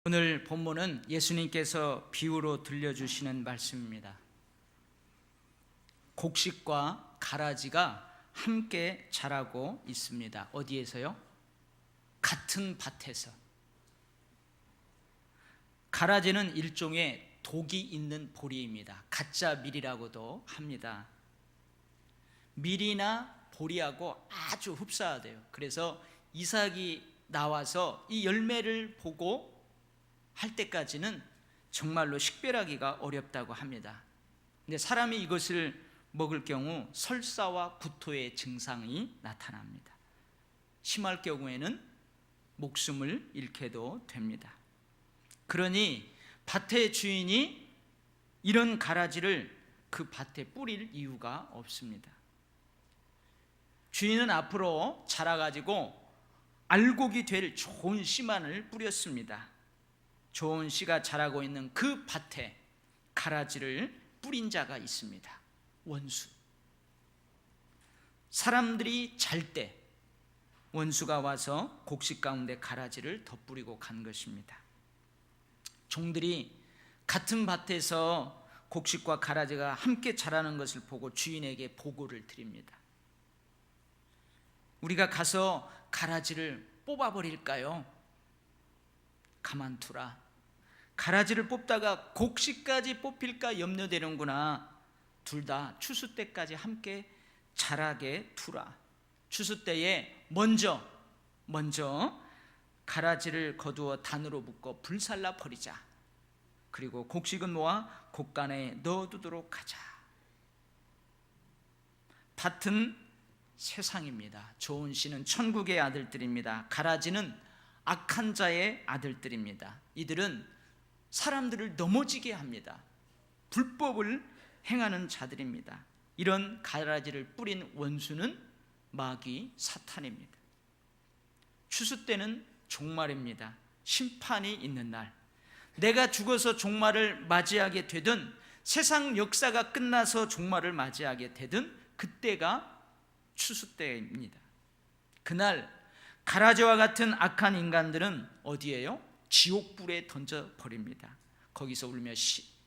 오늘 본문은 예수님께서 비유로 들려주시는 말씀입니다. 곡식과 가라지가 함께 자라고 있습니다. 어디에서요? 같은 밭에서. 가라지는 일종의 독이 있는 보리입니다. 가짜 밀이라고도 합니다. 밀이나 보리하고 아주 흡사하대요. 그래서 이삭이 나와서 이 열매를 보고 할 때까지는 정말로 식별하기가 어렵다고 합니다. 근데 사람이 이것을 먹을 경우 설사와 구토의 증상이 나타납니다. 심할 경우에는 목숨을 잃게도 됩니다. 그러니 밭의 주인이 이런 가라지를 그 밭에 뿌릴 이유가 없습니다. 주인은 앞으로 자라가지고 알곡이 될 좋은 씨만을 뿌렸습니다. 좋은 씨가 자라고 있는 그 밭에 가라지를 뿌린 자가 있습니다. 원수. 사람들이 잘 때 원수가 와서 곡식 가운데 가라지를 덧뿌리고 간 것입니다. 종들이 같은 밭에서 곡식과 가라지가 함께 자라는 것을 보고 주인에게 보고를 드립니다. 우리가 가서 가라지를 뽑아버릴까요? 가만두라. 가라지를 뽑다가 곡식까지 뽑힐까 염려되는구나. 둘 다 추수 때까지 함께 자라게 두라. 추수 때에 먼저 가라지를 거두어 단으로 묶어 불살라 버리자. 그리고 곡식은 모아 곡간에 넣어두도록 하자. 밭은 세상입니다. 좋은 씨는 천국의 아들들입니다. 가라지는 악한 자의 아들들입니다. 이들은 사람들을 넘어지게 합니다. 불법을 행하는 자들입니다. 이런 가라지를 뿌린 원수는 마귀 사탄입니다. 추수 때는 종말입니다. 심판이 있는 날, 내가 죽어서 종말을 맞이하게 되든 세상 역사가 끝나서 종말을 맞이하게 되든 그때가 추수 때입니다. 그날 가라지와 같은 악한 인간들은 어디에요? 지옥불에 던져버립니다. 거기서 울며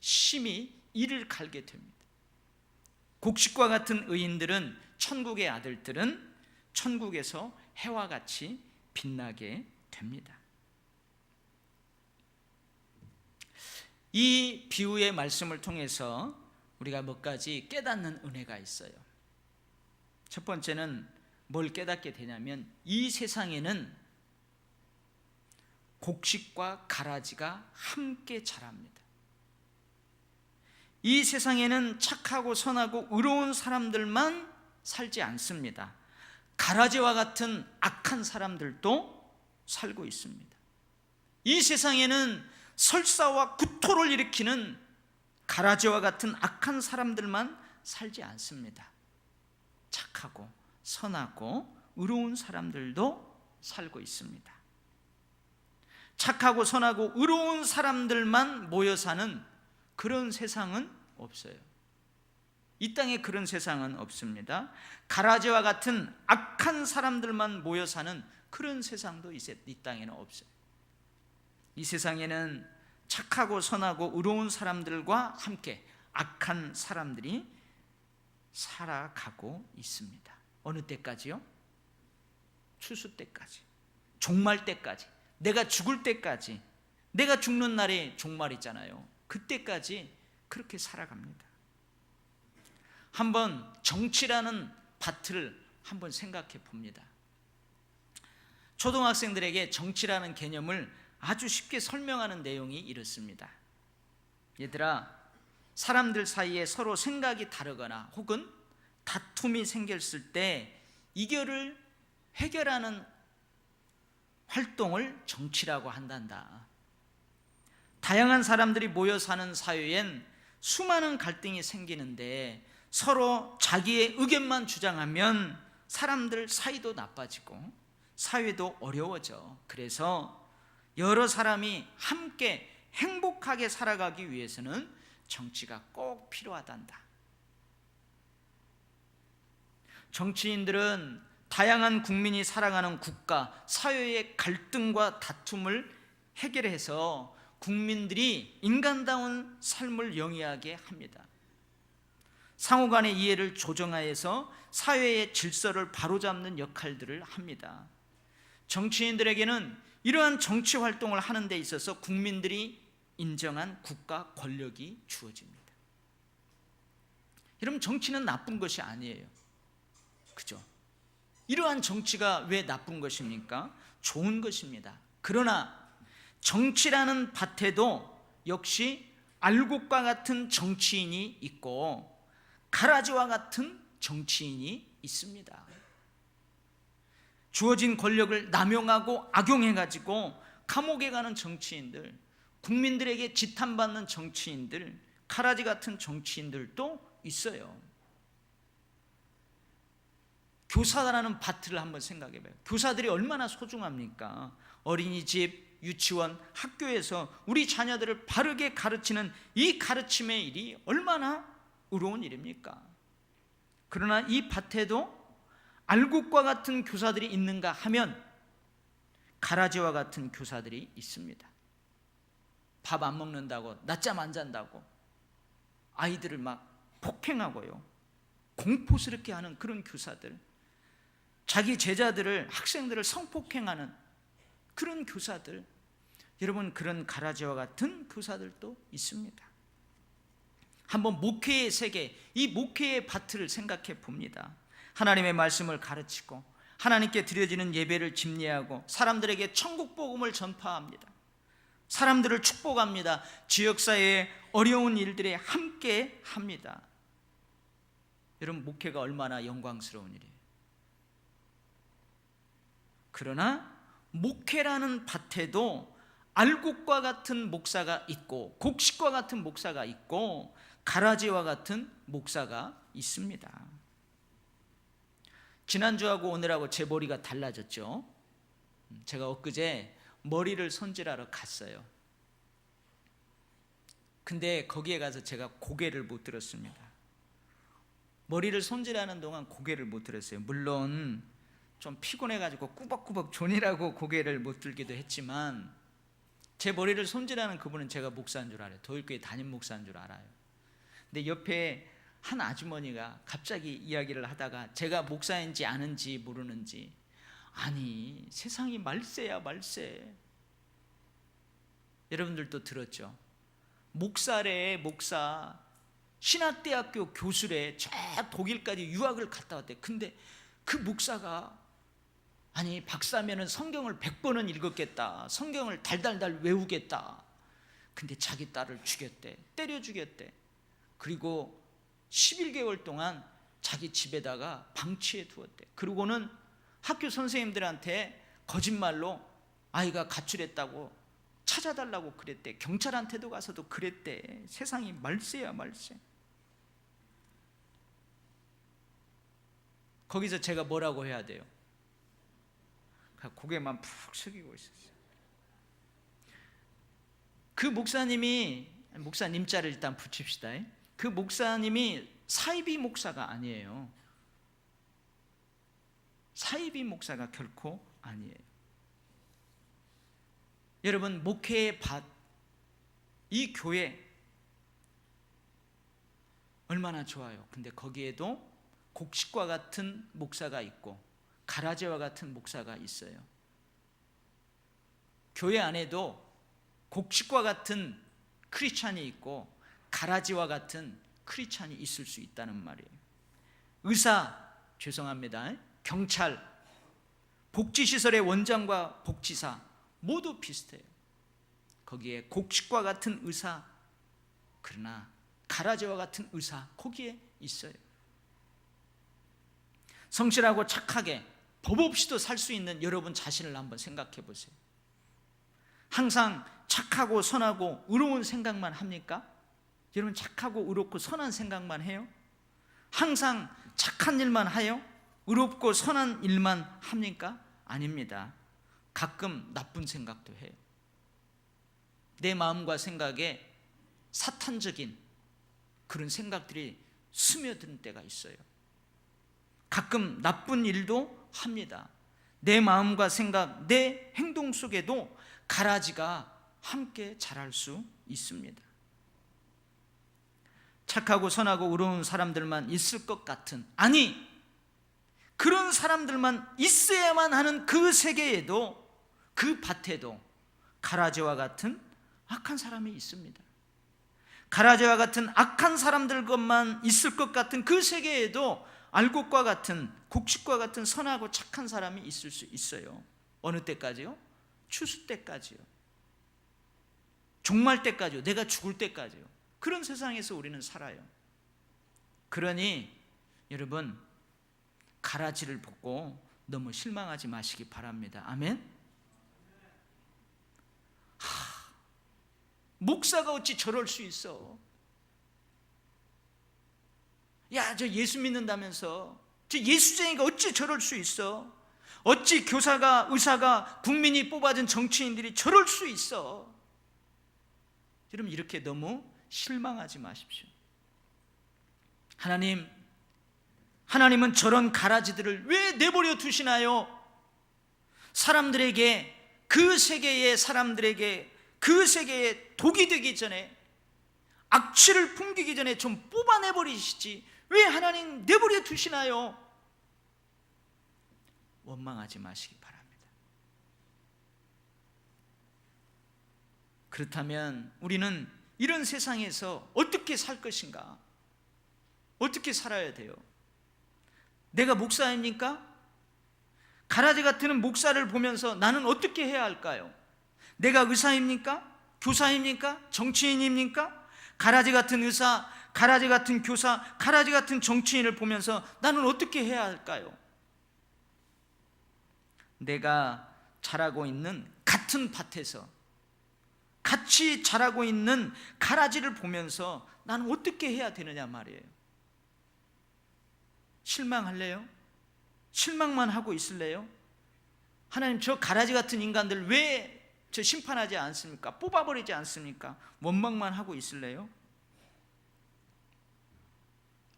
심히 이를 갈게 됩니다. 곡식과 같은 의인들은, 천국의 아들들은 천국에서 해와 같이 빛나게 됩니다. 이 비유의 말씀을 통해서 우리가 몇 가지 깨닫는 은혜가 있어요. 첫 번째는 뭘 깨닫게 되냐면, 이 세상에는 곡식과 가라지가 함께 자랍니다. 이 세상에는 착하고 선하고 의로운 사람들만 살지 않습니다. 가라지와 같은 악한 사람들도 살고 있습니다. 이 세상에는 설사와 구토를 일으키는 가라지와 같은 악한 사람들만 살지 않습니다. 착하고 선하고 의로운 사람들도 살고 있습니다. 착하고 선하고 의로운 사람들만 모여 사는 그런 세상은 없어요. 이 땅에 그런 세상은 없습니다. 가라지와 같은 악한 사람들만 모여 사는 그런 세상도 이 땅에는 없어요. 이 세상에는 착하고 선하고 의로운 사람들과 함께 악한 사람들이 살아가고 있습니다. 어느 때까지요? 추수 때까지, 종말 때까지, 내가 죽을 때까지. 내가 죽는 날이 종말이잖아요. 그때까지 그렇게 살아갑니다. 한번 정치라는 밭을 한번 생각해 봅니다. 초등학생들에게 정치라는 개념을 아주 쉽게 설명하는 내용이 이렇습니다. 얘들아, 사람들 사이에 서로 생각이 다르거나 혹은 다툼이 생겼을 때 이거를 해결하는 활동을 정치라고 한단다. 다양한 사람들이 모여 사는 사회엔 수많은 갈등이 생기는데 서로 자기의 의견만 주장하면 사람들 사이도 나빠지고 사회도 어려워져. 그래서 여러 사람이 함께 행복하게 살아가기 위해서는 정치가 꼭 필요하단다. 정치인들은 다양한 국민이 살아가는 국가, 사회의 갈등과 다툼을 해결해서 국민들이 인간다운 삶을 영위하게 합니다. 상호간의 이해를 조정하여서 사회의 질서를 바로잡는 역할들을 합니다. 정치인들에게는 이러한 정치 활동을 하는 데 있어서 국민들이 인정한 국가 권력이 주어집니다. 여러분, 정치는 나쁜 것이 아니에요. 그죠? 이러한 정치가 왜 나쁜 것입니까? 좋은 것입니다. 그러나 정치라는 밭에도 역시 알곡과 같은 정치인이 있고 가라지와 같은 정치인이 있습니다. 주어진 권력을 남용하고 악용해가지고 감옥에 가는 정치인들, 국민들에게 지탄받는 정치인들, 가라지 같은 정치인들도 있어요. 교사라는 밭을 한번 생각해봐요. 교사들이 얼마나 소중합니까? 어린이집, 유치원, 학교에서 우리 자녀들을 바르게 가르치는 이 가르침의 일이 얼마나 의로운 일입니까? 그러나 이 밭에도 알곡과 같은 교사들이 있는가 하면 가라지와 같은 교사들이 있습니다. 밥 안 먹는다고, 낮잠 안 잔다고 아이들을 막 폭행하고요, 공포스럽게 하는 그런 교사들, 자기 제자들을, 학생들을 성폭행하는 그런 교사들, 여러분, 그런 가라지와 같은 교사들도 있습니다. 한번 목회의 세계, 이 목회의 밭을 생각해 봅니다. 하나님의 말씀을 가르치고 하나님께 드려지는 예배를 집례하고 사람들에게 천국 복음을 전파합니다. 사람들을 축복합니다. 지역사회의 어려운 일들에 함께 합니다. 여러분, 목회가 얼마나 영광스러운 일이에요. 그러나 목회라는 밭에도 알곡과 같은 목사가 있고 곡식과 같은 목사가 있고 가라지와 같은 목사가 있습니다. 지난주하고 오늘하고 제 머리가 달라졌죠. 제가 엊그제 머리를 손질하러 갔어요. 근데 거기에 가서 제가 고개를 못 들었습니다. 머리를 손질하는 동안 고개를 못 들었어요. 물론 좀 피곤해가지고 꾸벅꾸벅 존이라고 고개를 못 들기도 했지만 제 머리를 손질하는 그분은 제가 목사인 줄 알아요. 도일교회 담임 목사인 줄 알아요. 근데 옆에 한 아주머니가 갑자기 이야기를 하다가 제가 목사인지 아는지 모르는지, 아니 세상이 말세야 말세. 여러분들도 들었죠? 목사래, 목사. 신학대학교 교수래. 저 독일까지 유학을 갔다 왔대. 근데 그 목사가, 아니 박사면은 성경을 100번은 읽었겠다, 성경을 달달달 외우겠다. 근데 자기 딸을 죽였대. 때려 죽였대. 그리고 11개월 동안 자기 집에다가 방치해 두었대. 그리고는 학교 선생님들한테 거짓말로 아이가 가출했다고 찾아달라고 그랬대. 경찰한테도 가서도 그랬대. 세상이 말세야 말세. 거기서 제가 뭐라고 해야 돼요? 고개만 푹 숙이고 있었어요. 그 목사님이, 목사님 자를 일단 붙입시다. 그 목사님이 사이비 목사가 아니에요. 사이비 목사가 결코 아니에요. 여러분, 목회의 밭, 이 교회 얼마나 좋아요. 근데 거기에도 곡식과 같은 목사가 있고 가라지와 같은 목사가 있어요. 교회 안에도 곡식과 같은 크리스찬이 있고 가라지와 같은 크리스찬이 있을 수 있다는 말이에요. 의사, 죄송합니다, 경찰, 복지시설의 원장과 복지사 모두 비슷해요. 거기에 곡식과 같은 의사, 그러나 가라지와 같은 의사 거기에 있어요. 성실하고 착하게 법 없이도 살 수 있는 여러분 자신을 한번 생각해 보세요. 항상 착하고 선하고 의로운 생각만 합니까? 여러분, 착하고 의롭고 선한 생각만 해요? 항상 착한 일만 해요? 의롭고 선한 일만 합니까? 아닙니다. 가끔 나쁜 생각도 해요. 내 마음과 생각에 사탄적인 그런 생각들이 스며드는 때가 있어요. 가끔 나쁜 일도 합니다. 내 마음과 생각, 내 행동 속에도 가라지가 함께 자랄 수 있습니다. 착하고 선하고 의로운 사람들만 있을 것 같은, 아니, 그런 사람들만 있어야만 하는 그 세계에도, 그 밭에도 가라지와 같은 악한 사람이 있습니다. 가라지와 같은 악한 사람들 것만 있을 것 같은 그 세계에도 알곡과 같은, 곡식과 같은 선하고 착한 사람이 있을 수 있어요. 어느 때까지요? 추수 때까지요. 종말 때까지요. 내가 죽을 때까지요. 그런 세상에서 우리는 살아요. 그러니 여러분, 가라지를 보고 너무 실망하지 마시기 바랍니다. 아멘. 목사가 어찌 저럴 수 있어? 야, 저 예수 믿는다면서, 저 예수쟁이가 어찌 저럴 수 있어? 어찌 교사가, 의사가, 국민이 뽑아준 정치인들이 저럴 수 있어? 여러분, 이렇게 너무 실망하지 마십시오. 하나님은 저런 가라지들을 왜 내버려 두시나요? 사람들에게, 그 세계의 사람들에게, 그 세계에 독이 되기 전에, 악취를 풍기기 전에 좀 뽑아내버리시지 왜 하나님 내버려 두시나요? 원망하지 마시기 바랍니다. 그렇다면 우리는 이런 세상에서 어떻게 살 것인가? 어떻게 살아야 돼요? 내가 목사입니까? 가라지 같은 목사를 보면서 나는 어떻게 해야 할까요? 내가 의사입니까? 교사입니까? 정치인입니까? 가라지 같은 의사, 가라지 같은 교사, 가라지 같은 정치인을 보면서 나는 어떻게 해야 할까요? 내가 자라고 있는 같은 밭에서 같이 자라고 있는 가라지를 보면서 나는 어떻게 해야 되느냐 말이에요. 실망할래요? 실망만 하고 있을래요? 하나님, 저 가라지 같은 인간들 왜 저 심판하지 않습니까? 뽑아버리지 않습니까? 원망만 하고 있을래요?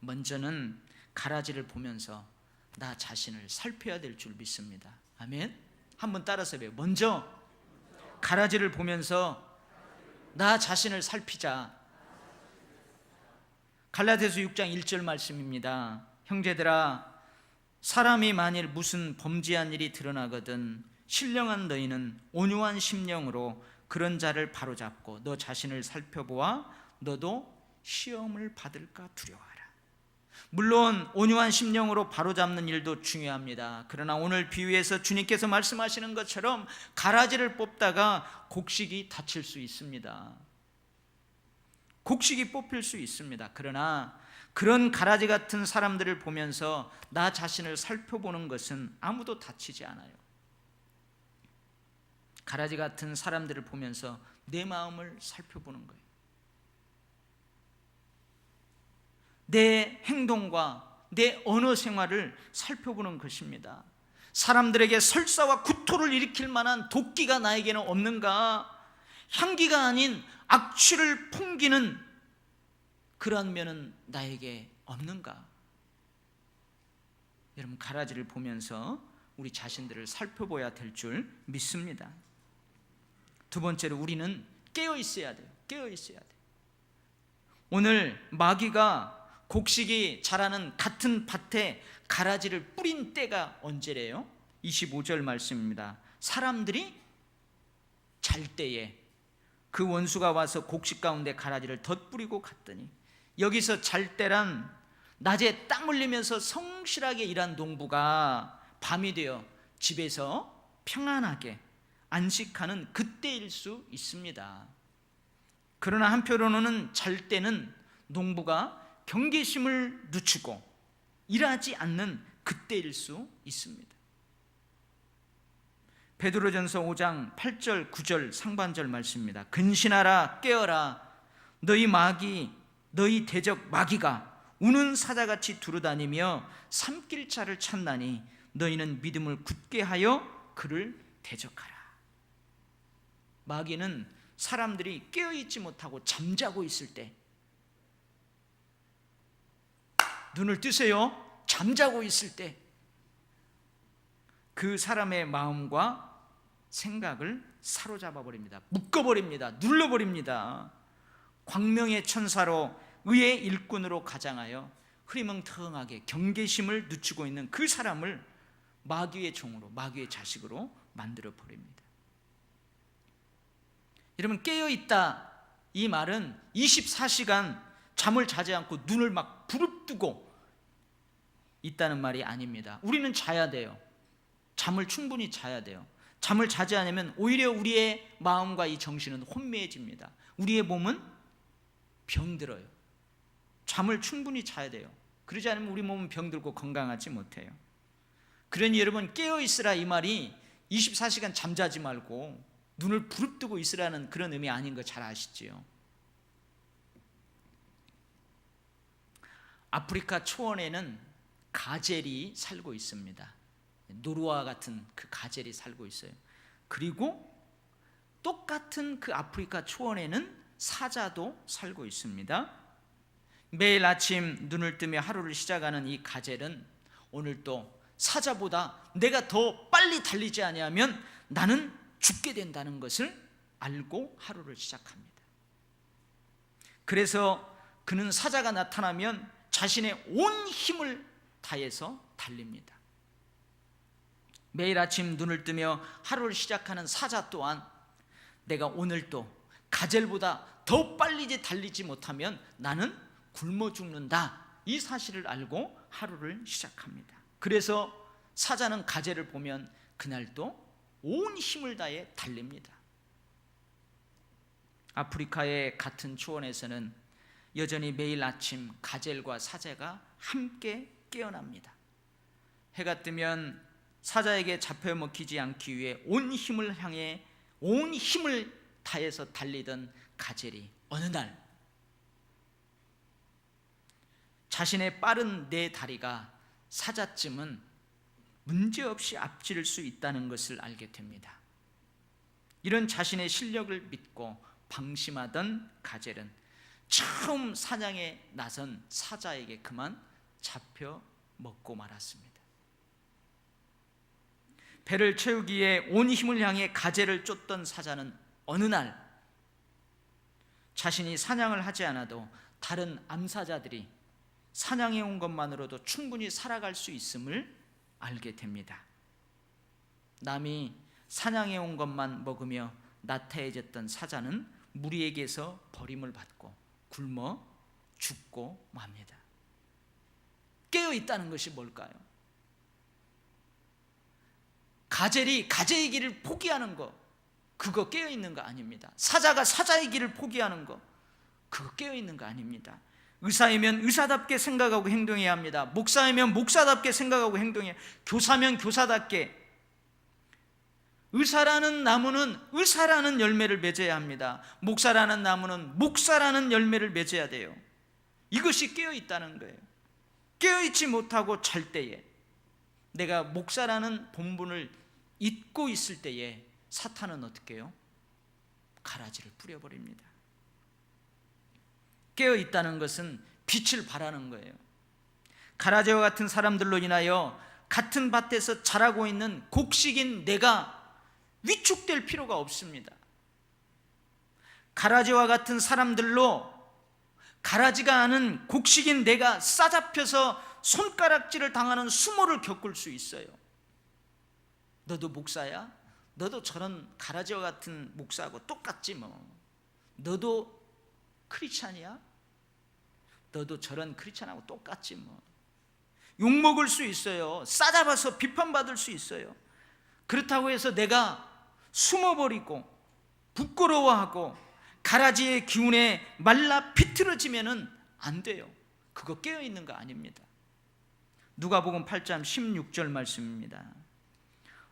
먼저는 가라지를 보면서 나 자신을 살펴야 될 줄 믿습니다. 아멘. 한번 따라서 해요. 먼저 가라지를 보면서 나 자신을 살피자. 갈라디아서 6장 1절 말씀입니다. 형제들아, 사람이 만일 무슨 범죄한 일이 드러나거든 신령한 너희는 온유한 심령으로 그런 자를 바로잡고 너 자신을 살펴보아 너도 시험을 받을까 두려워하라. 물론 온유한 심령으로 바로잡는 일도 중요합니다. 그러나 오늘 비유에서 주님께서 말씀하시는 것처럼 가라지를 뽑다가 곡식이 다칠 수 있습니다. 곡식이 뽑힐 수 있습니다. 그러나 그런 가라지 같은 사람들을 보면서 나 자신을 살펴보는 것은 아무도 다치지 않아요. 가라지 같은 사람들을 보면서 내 마음을 살펴보는 거예요. 내 행동과 내 언어 생활을 살펴보는 것입니다. 사람들에게 설사와 구토를 일으킬 만한 도끼가 나에게는 없는가? 향기가 아닌 악취를 풍기는 그러한 면은 나에게 없는가? 여러분, 가라지를 보면서 우리 자신들을 살펴봐야 될 줄 믿습니다. 두 번째로 우리는 깨어 있어야 돼요. 깨어 있어야 돼요. 오늘 마귀가 곡식이 자라는 같은 밭에 가라지를 뿌린 때가 언제래요? 25절 말씀입니다. 사람들이 잘 때에 그 원수가 와서 곡식 가운데 가라지를 덧뿌리고 갔더니, 여기서 잘 때란 낮에 땀 흘리면서 성실하게 일한 농부가 밤이 되어 집에서 평안하게 안식하는 그때일 수 있습니다. 그러나 한편으로는 잘 때는 농부가 경계심을 늦추고 일하지 않는 그때일 수 있습니다. 베드로전서 5장 8절 9절 상반절 말씀입니다. 근신하라, 깨어라. 너희 대적 마귀가 우는 사자같이 두루다니며 삼킬 자를 찾나니 너희는 믿음을 굳게 하여 그를 대적하라. 마귀는 사람들이 깨어있지 못하고 잠자고 있을 때, 눈을 뜨세요. 잠자고 있을 때 그 사람의 마음과 생각을 사로잡아 버립니다. 묶어버립니다. 눌러버립니다. 광명의 천사로 의의 일꾼으로 가장하여 흐리멍텅하게 경계심을 늦추고 있는 그 사람을 마귀의 종으로, 마귀의 자식으로 만들어 버립니다. 여러분, 깨어있다 이 말은 24시간 잠을 자지 않고 눈을 막 부릅뜨고 있다는 말이 아닙니다. 우리는 자야 돼요. 잠을 충분히 자야 돼요. 잠을 자지 않으면 오히려 우리의 마음과 이 정신은 혼미해집니다. 우리의 몸은 병들어요. 잠을 충분히 자야 돼요. 그러지 않으면 우리 몸은 병들고 건강하지 못해요. 그러니 여러분, 깨어있으라 이 말이 24시간 잠자지 말고 눈을 부릅뜨고 있으라는 그런 의미 아닌 거 잘 아시지요? 아프리카 초원에는 가젤이 살고 있습니다. 노루와 같은 그 가젤이 살고 있어요. 그리고 똑같은 그 아프리카 초원에는 사자도 살고 있습니다. 매일 아침 눈을 뜨며 하루를 시작하는 이 가젤은 오늘도 사자보다 내가 더 빨리 달리지 아니하면 나는 죽게 된다는 것을 알고 하루를 시작합니다. 그래서 그는 사자가 나타나면 자신의 온 힘을 다해서 달립니다. 매일 아침 눈을 뜨며 하루를 시작하는 사자 또한 내가 오늘도 가젤보다 더 빨리 달리지 못하면 나는 굶어 죽는다, 이 사실을 알고 하루를 시작합니다. 그래서 사자는 가젤을 보면 그날도 온 힘을 다해 달립니다. 아프리카의 같은 초원에서는 여전히 매일 아침 가젤과 사자가 함께 깨어납니다. 해가 뜨면 사자에게 잡혀 먹히지 않기 위해 온 힘을 다해서 달리던 가젤이 어느 날 자신의 빠른 네 다리가 사자쯤은 문제없이 앞질 수 있다는 것을 알게 됩니다. 이런 자신의 실력을 믿고 방심하던 가젤은 처음 사냥에 나선 사자에게 그만 잡혀 먹고 말았습니다. 배를 채우기 위해 온 힘을 향해 가젤을 쫓던 사자는 어느 날 자신이 사냥을 하지 않아도 다른 암사자들이 사냥해 온 것만으로도 충분히 살아갈 수 있음을 알게 됩니다. 남이 사냥해 온 것만 먹으며 나태해졌던 사자는 무리에게서 버림을 받고 굶어 죽고 맙니다. 깨어 있다는 것이 뭘까요? 가젤이 가젤의 길을 포기하는 거, 그거 깨어 있는 거 아닙니다. 사자가 사자의 길을 포기하는 거, 그거 깨어 있는 거 아닙니다. 의사이면 의사답게 생각하고 행동해야 합니다. 목사이면 목사답게 생각하고 행동해야, 교사면 교사답게. 의사라는 나무는 의사라는 열매를 맺어야 합니다. 목사라는 나무는 목사라는 열매를 맺어야 돼요. 이것이 깨어 있다는 거예요. 깨어 있지 못하고 잘 때에, 내가 목사라는 본분을 잊고 있을 때에 사탄은 어떻게 해요? 가라지를 뿌려버립니다. 깨어 있다는 것은 빛을 발하는 거예요. 가라지와 같은 사람들로 인하여 같은 밭에서 자라고 있는 곡식인 내가 위축될 필요가 없습니다. 가라지와 같은 사람들로 가라지가 아는 곡식인 내가 싸잡혀서 손가락질을 당하는 수모를 겪을 수 있어요. 너도 목사야? 너도 저런 가라지와 같은 목사하고 똑같지 뭐. 너도 크리스찬이야? 너도 저런 크리스찬하고 똑같지 뭐. 욕먹을 수 있어요. 싸잡아서 비판받을 수 있어요. 그렇다고 해서 내가 숨어버리고 부끄러워하고 가라지의 기운에 말라 비틀어지면은 안 돼요. 그거 깨어있는 거 아닙니다. 누가복음 8장 16절 말씀입니다.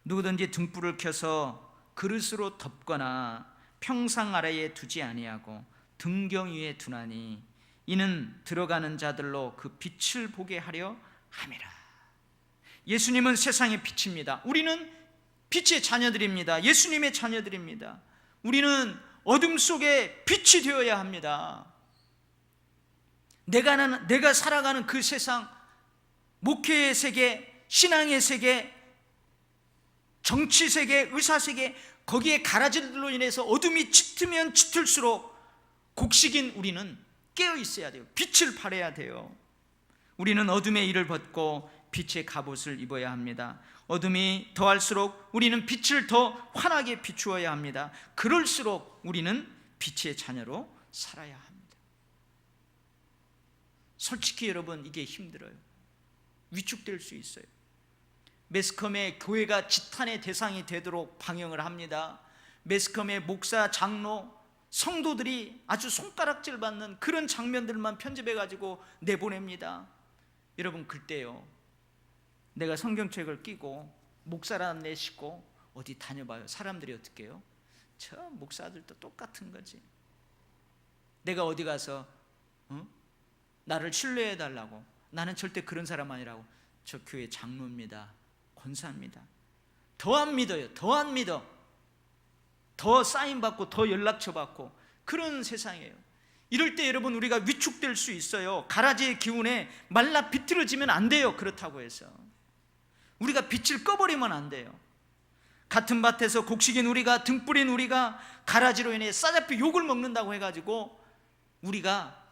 누구든지 등불을 켜서 그릇으로 덮거나 평상 아래에 두지 아니하고 등경 위에 두나니 이는 들어가는 자들로 그 빛을 보게 하려 함이라. 예수님은 세상의 빛입니다. 우리는 빛의 자녀들입니다. 예수님의 자녀들입니다. 우리는 어둠 속에 빛이 되어야 합니다. 내가 살아가는 그 세상, 목회의 세계, 신앙의 세계, 정치 세계, 의사 세계, 거기에 가라지들로 인해서 어둠이 짙으면 짙을수록 곡식인 우리는 깨어 있어야 돼요. 빛을 발해야 돼요. 우리는 어둠의 일을 벗고 빛의 갑옷을 입어야 합니다. 어둠이 더할수록 우리는 빛을 더 환하게 비추어야 합니다. 그럴수록 우리는 빛의 자녀로 살아야 합니다. 솔직히 여러분, 이게 힘들어요. 위축될 수 있어요. 매스컴에 교회가 지탄의 대상이 되도록 방영을 합니다. 매스컴의 목사, 장로, 성도들이 아주 손가락질 받는 그런 장면들만 편집해가지고 내보냅니다. 여러분, 그때요, 내가 성경책을 끼고 목사라는 내시고 어디 다녀봐요. 사람들이 어떻게 해요? 저 목사들도 똑같은 거지. 내가 어디 가서 나를 신뢰해달라고, 나는 절대 그런 사람 아니라고, 저 교회 장로입니다, 권사입니다, 더 안 믿어요. 더 안 믿어. 더 사인받고 더 연락처 받고 그런 세상이에요. 이럴 때 여러분, 우리가 위축될 수 있어요. 가라지의 기운에 말라 비틀어지면 안 돼요. 그렇다고 해서 우리가 빛을 꺼버리면 안 돼요. 같은 밭에서 곡식인 우리가, 등불인 우리가 가라지로 인해 싸잡히 욕을 먹는다고 해가지고 우리가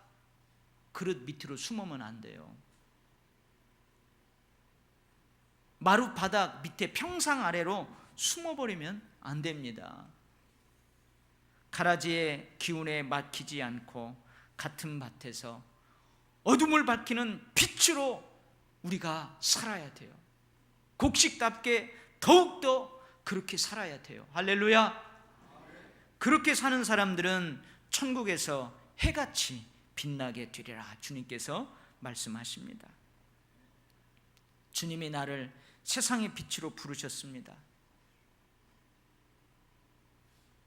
그릇 밑으로 숨으면 안 돼요. 마룻 바닥 밑에 평상 아래로 숨어버리면 안 됩니다. 가라지의 기운에 막히지 않고 같은 밭에서 어둠을 밝히는 빛으로 우리가 살아야 돼요. 곡식답게 더욱더 그렇게 살아야 돼요. 할렐루야. 그렇게 사는 사람들은 천국에서 해같이 빛나게 되리라, 주님께서 말씀하십니다. 주님이 나를 세상의 빛으로 부르셨습니다.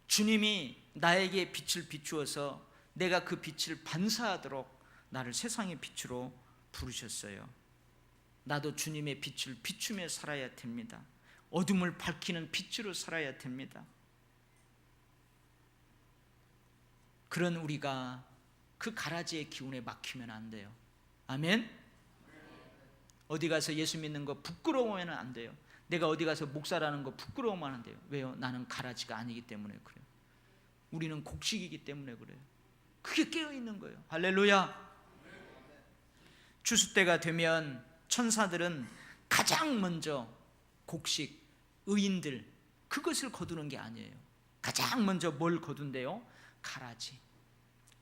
주님이 나에게 빛을 비추어서 내가 그 빛을 반사하도록 나를 세상의 빛으로 부르셨어요. 나도 주님의 빛을 비추며 살아야 됩니다. 어둠을 밝히는 빛으로 살아야 됩니다. 그런 우리가 그 가라지의 기운에 막히면 안 돼요. 아멘. 어디 가서 예수 믿는 거 부끄러우면 안 돼요. 내가 어디 가서 목사라는 거 부끄러우면 안 돼요. 왜요? 나는 가라지가 아니기 때문에 그래요. 우리는 곡식이기 때문에 그래요. 그게 깨어있는 거예요. 할렐루야. 추수 때가 되면 천사들은 가장 먼저 곡식, 의인들, 그것을 거두는 게 아니에요. 가장 먼저 뭘 거둔대요? 가라지,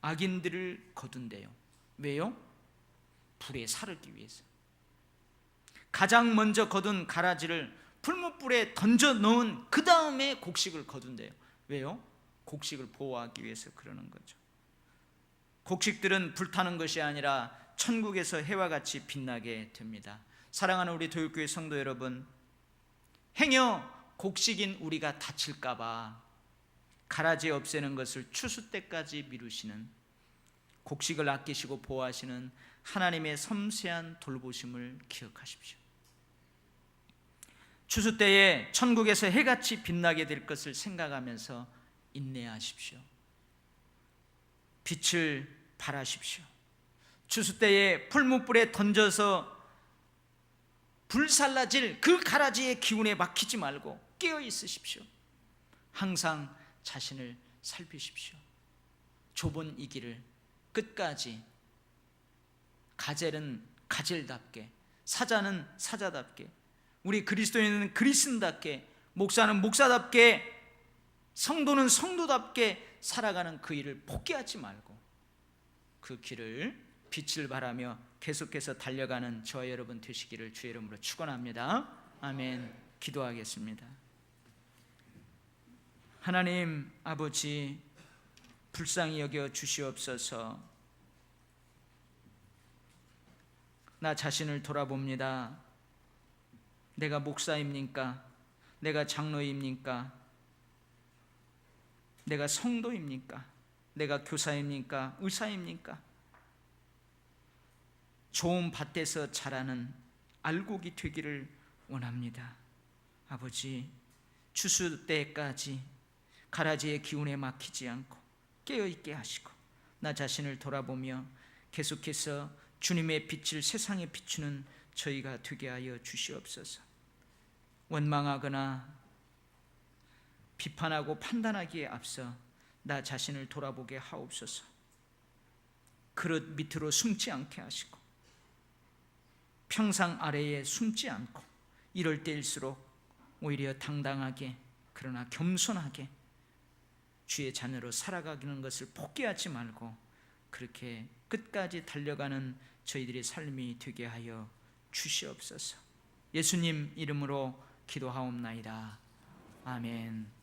악인들을 거둔대요. 왜요? 불에 사르기 위해서. 가장 먼저 거둔 가라지를 풀무불에 던져 넣은 그 다음에 곡식을 거둔대요. 왜요? 곡식을 보호하기 위해서 그러는 거죠. 곡식들은 불타는 것이 아니라 천국에서 해와 같이 빛나게 됩니다. 사랑하는 우리 도육교회 성도 여러분, 행여 곡식인 우리가 다칠까 봐 가라지 없애는 것을 추수 때까지 미루시는, 곡식을 아끼시고 보호하시는 하나님의 섬세한 돌보심을 기억하십시오. 추수 때에 천국에서 해같이 빛나게 될 것을 생각하면서 인내하십시오. 빛을 발하십시오. 추수 때에 풀무불에 던져서 불살라질 그 가라지의 기운에 막히지 말고 깨어 있으십시오. 항상 자신을 살피십시오. 좁은 이 길을 끝까지, 가젤은 가젤답게, 사자는 사자답게, 우리 그리스도인은 그리스도인답게, 목사는 목사답게, 성도는 성도답게 살아가는 그 일을 포기하지 말고 그 길을 빛을 발하며 계속해서 달려가는 저와 여러분 되시기를 주의 이름으로 축원합니다. 아멘. 기도하겠습니다. 하나님 아버지, 불쌍히 여겨 주시옵소서. 나 자신을 돌아봅니다. 내가 목사입니까? 내가 장로입니까? 내가 성도입니까? 내가 교사입니까? 의사입니까? 좋은 밭에서 자라는 알곡이 되기를 원합니다. 아버지, 추수 때까지 가라지의 기운에 막히지 않고 깨어있게 하시고 나 자신을 돌아보며 계속해서 주님의 빛을 세상에 비추는 저희가 되게 하여 주시옵소서. 원망하거나 비판하고 판단하기에 앞서 나 자신을 돌아보게 하옵소서. 그릇 밑으로 숨지 않게 하시고 평상 아래에 숨지 않고 이럴 때일수록 오히려 당당하게 그러나 겸손하게 주의 자녀로 살아가는 것을 포기하지 말고 그렇게 끝까지 달려가는 저희들의 삶이 되게 하여 주시옵소서. 예수님 이름으로 기도하옵나이다. 아멘.